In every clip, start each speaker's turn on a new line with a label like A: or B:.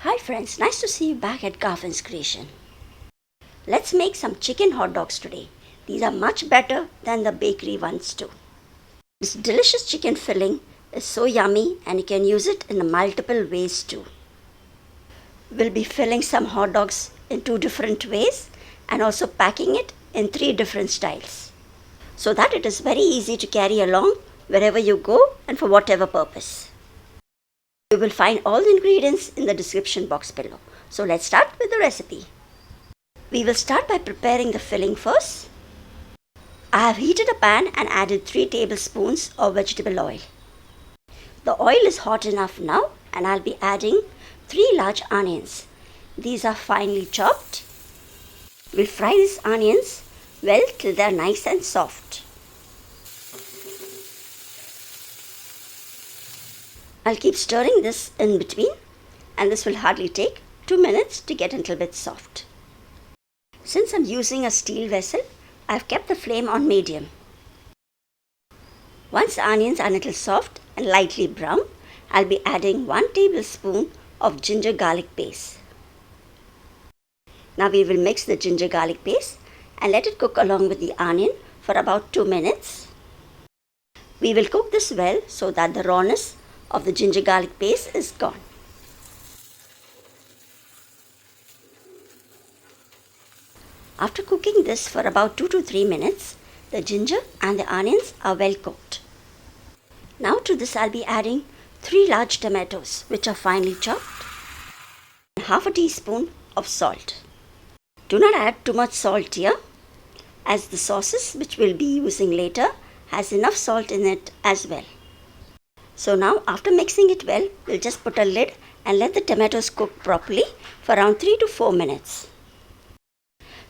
A: Hi friends, nice to see you back at Garfin's Creation. Let's make some chicken hot dogs today. These are much better than the bakery ones too. This delicious chicken filling is so yummy and you can use it in multiple ways too. We'll be filling some hot dogs in 2 different ways and also packing it in 3 different styles, so that it is very easy to carry along wherever you go and for whatever purpose. You will find all the ingredients in the description box below. So let's start with the recipe. We will start by preparing the filling first. I have heated a pan and added 3 tablespoons of vegetable oil. The oil is hot enough now and I'll be adding 3 large onions. These are finely chopped. We'll fry these onions well till they are nice and soft. I'll keep stirring this in between, and this will hardly take 2 minutes to get a little bit soft. Since I'm using a steel vessel, I've kept the flame on medium. Once the onions are a little soft and lightly brown, I'll be adding 1 tablespoon of ginger garlic paste. Now we will mix the ginger garlic paste and let it cook along with the onion for about 2 minutes. We will cook this well so that the rawness of the ginger garlic paste is gone. After cooking this for about 2 to 3 minutes, the ginger and the onions are well cooked. Now to this I'll be adding 3 large tomatoes which are finely chopped and half a teaspoon of salt. Do not add too much salt here, as the sauces which we'll be using later has enough salt in it as well. So now after mixing it well, we'll just put a lid and let the tomatoes cook properly for around 3 to 4 minutes.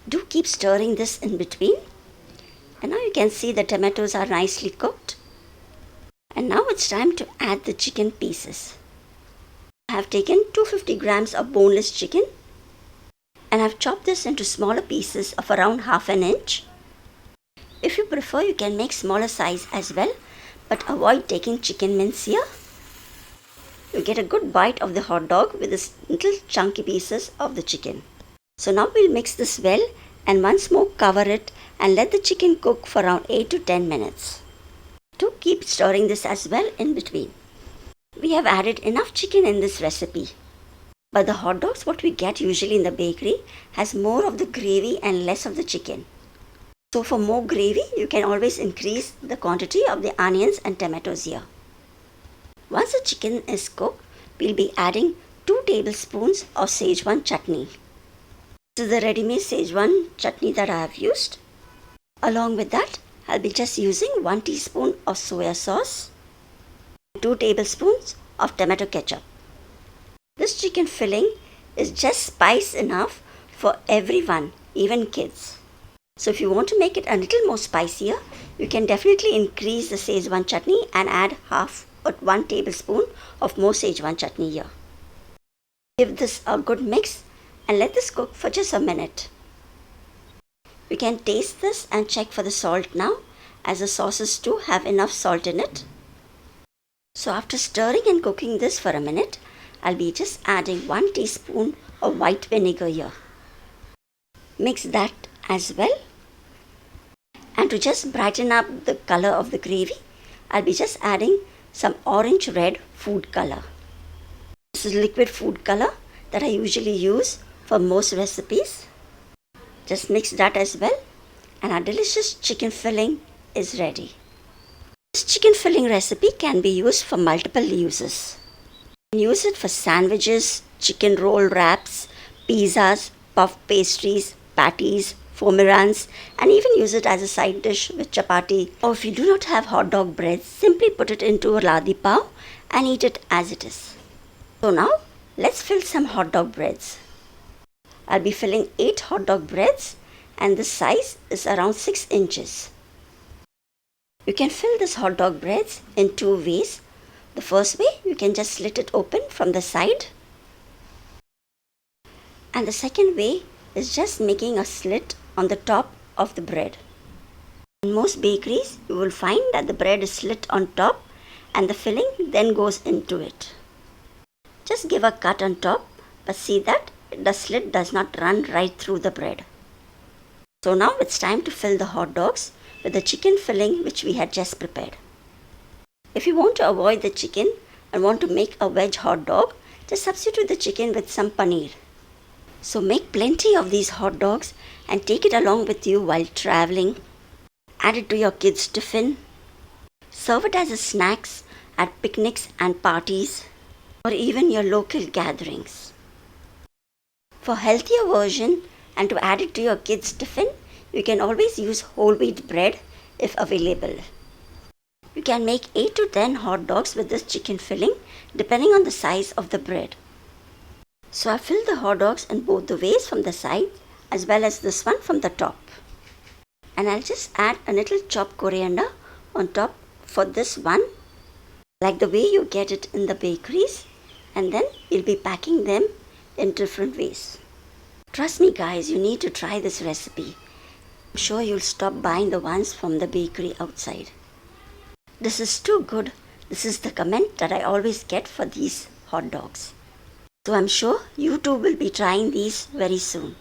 A: Do keep stirring this in between. And now you can see the tomatoes are nicely cooked. And now it's time to add the chicken pieces. I have taken 250 grams of boneless chicken and I've chopped this into smaller pieces of around half an inch. If you prefer, you can make smaller size as well, but avoid taking chicken mince here. You get a good bite of the hot dog with this little chunky pieces of the chicken. So now we'll mix this well and once more cover it and let the chicken cook for around 8 to 10 minutes. Do keep stirring this as well in between. We have added enough chicken in this recipe, but the hot dogs what we get usually in the bakery has more of the gravy and less of the chicken. So for more gravy, you can always increase the quantity of the onions and tomatoes here. Once the chicken is cooked, we'll be adding 2 tablespoons of Schezwan chutney. This is the ready-made Schezwan chutney that I have used. Along with that, I'll be just using 1 teaspoon of soya sauce, 2 tablespoons of tomato ketchup. This chicken filling is just spice enough for everyone, even kids. So if you want to make it a little more spicier, you can definitely increase the Schezwan chutney and add half or 1 tablespoon of more Schezwan chutney here. Give this a good mix and let this cook for just a minute. You can taste this and check for the salt now, as the sauces too have enough salt in it. So after stirring and cooking this for a minute, I'll be just adding 1 teaspoon of white vinegar here. Mix that as well. And to just brighten up the color of the gravy, I'll be just adding some orange red food color. This is liquid food color that I usually use for most recipes. Just mix that as well and our delicious chicken filling is ready. This chicken filling recipe can be used for multiple uses. You can use it for sandwiches, chicken roll wraps, pizzas, puff pastries, patties, Forminhas, and even use it as a side dish with chapati. Or if you do not have hot dog bread, simply put it into a ladi pav and eat it as it is. So now let's fill some hot dog breads. I'll be filling 8 hot dog breads and the size is around 6 inches. You can fill this hot dog breads in 2 ways. The first way, you can just slit it open from the side. And the second way is just making a slit on the top of the bread. In most bakeries, you will find that the bread is slit on top and the filling then goes into it. Just give a cut on top but see that the slit does not run right through the bread. So now it's time to fill the hot dogs with the chicken filling which we had just prepared. If you want to avoid the chicken and want to make a veg hot dog, just substitute the chicken with some paneer. So make plenty of these hot dogs and take it along with you while traveling. Add it to your kids' tiffin. Serve it as a snacks at picnics and parties, or even your local gatherings. For healthier version and to add it to your kids' tiffin, you can always use whole wheat bread if available. You can make 8 to 10 hot dogs with this chicken filling depending on the size of the bread. So I filled the hot dogs in both the ways from the side as well as this one from the top. And I'll just add a little chopped coriander on top for this one, like the way you get it in the bakeries, and then you'll be packing them in different ways. Trust me guys, you need to try this recipe. I'm sure you'll stop buying the ones from the bakery outside. This is too good. This is the comment that I always get for these hot dogs. So I'm sure you too will be trying these very soon.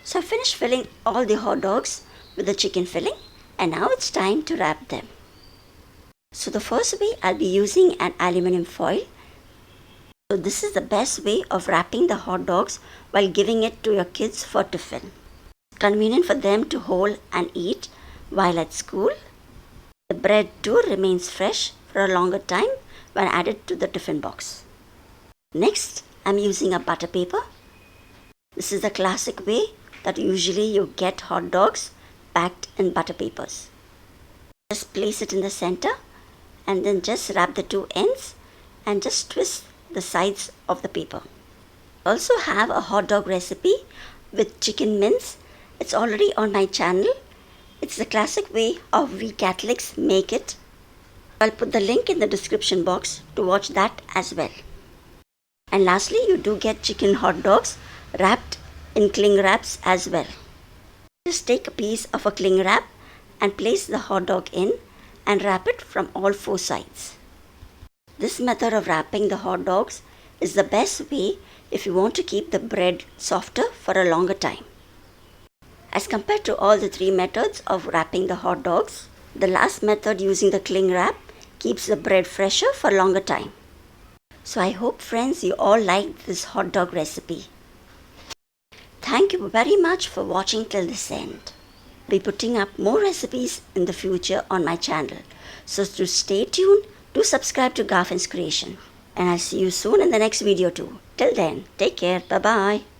A: So I finished filling all the hot dogs with the chicken filling, and now it's time to wrap them. So the first way, I'll be using an aluminum foil. So this is the best way of wrapping the hot dogs while giving it to your kids for tiffin. It's convenient for them to hold and eat while at school. The bread too remains fresh for a longer time when added to the tiffin box. Next, I'm using a butter paper. This is the classic way that usually you get hot dogs packed in butter papers. Just place it in the center and then just wrap the two ends and just twist the sides of the paper. I also have a hot dog recipe with chicken mince. It's already on my channel. It's the classic way of we Catholics make it. I'll put the link in the description box to watch that as well. And lastly, you do get chicken hot dogs wrapped in cling wraps as well. Just take a piece of a cling wrap and place the hot dog in and wrap it from all four sides. This method of wrapping the hot dogs is the best way if you want to keep the bread softer for a longer time. As compared to all the three methods of wrapping the hot dogs, the last method using the cling wrap keeps the bread fresher for a longer time. So I hope friends you all liked this hot dog recipe. Thank you very much for watching till this end. I'll be putting up more recipes in the future on my channel. So to stay tuned, do subscribe to Garfin's Creation. And I'll see you soon in the next video too. Till then, take care. Bye-bye.